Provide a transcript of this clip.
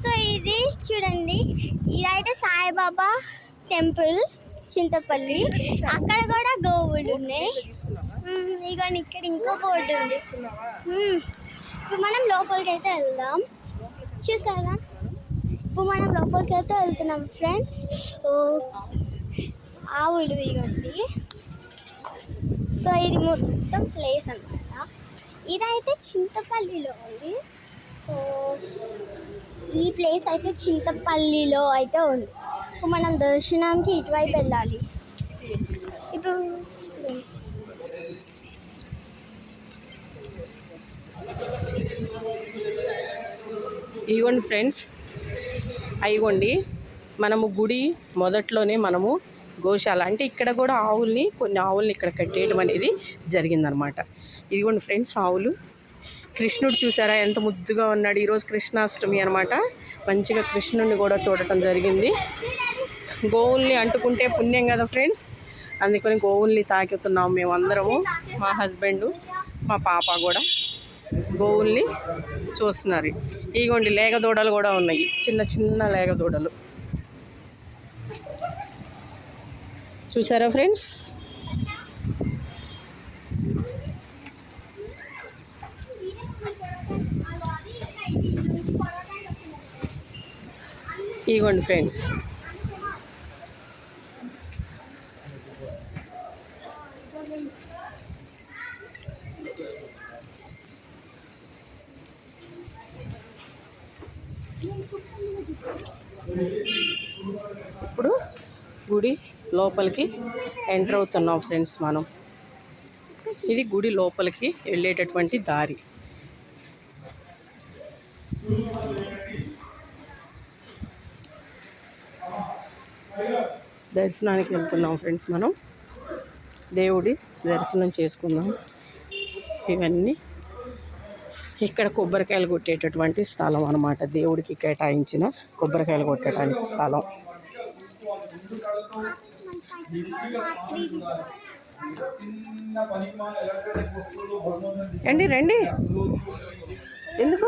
So ఇది చూడండి, ఇదైతే సాయిబాబా టెంపుల్ చింతపల్లి. అక్కడ కూడా గోవులు ఉన్నాయి. ఇక ఇక్కడ ఇంకో బోర్డు ఉంది. ఇప్పుడు మనం లోపలికి అయితే వెళ్దాం. చూసారా, ఇప్పుడు మనం లోపలికి అయితే వెళ్తున్నాం ఫ్రెండ్స్. ఆవులు ఇవ్వండి. సో ఇది మొత్తం ప్లేస్ అన్నమాట. ఇదైతే చింతపల్లిలో ఉంది. సో ఈ ప్లేస్ అయితే చింతపల్లిలో అయితే ఉంది. ఇప్పుడు మనం దర్శనానికి ఇటువైపు వెళ్ళాలి. ఇప్పుడు ఇదిగోండి ఫ్రెండ్స్, అయిగోండి మనము గుడి మొదట్లోనే మనము గోశాల అంటే ఇక్కడ కూడా కొన్ని ఆవుల్ని ఇక్కడ కట్టేయడం అనేది జరిగిందనమాట. ఇదిగోండి ఫ్రెండ్స్, ఆవులు. కృష్ణుడు చూసారా ఎంత ముద్దుగా ఉన్నాడు. ఈరోజు కృష్ణాష్టమి అనమాట. మంచిగా కృష్ణుడిని కూడా చూడటం జరిగింది. గోవుల్ని అంటుకుంటే పుణ్యం కదా ఫ్రెండ్స్, అందుకని గోవుల్ని తాకుతున్నాము మేమందరము. మా హస్బెండు, మా పాప కూడా గోవుల్ని చూస్తున్నారు. ఇదిగోండి లేగదూడలు కూడా ఉన్నాయి, చిన్న చిన్న లేగదూడలు. చూసారా ఫ్రెండ్స్, ఇదిగోండి ఫ్రెండ్స్. ఇప్పుడు గుడి లోపలికి ఎంటర్ అవుతున్నాం ఫ్రెండ్స్ మనం. ఇది గుడి లోపలికి వెళ్ళేటటువంటి దారి. దర్శనానికి వెళ్తున్నాం ఫ్రెండ్స్ మనం. దేవుడి దర్శనం చేసుకుందాం. ఇవన్నీ ఇక్కడ కొబ్బరికాయలు కొట్టేటటువంటి స్థలం అన్నమాట. దేవుడికి కేటాయించిన కొబ్బరికాయలు కొట్టడానికి స్థలం. రండి రండి. ఎందుకు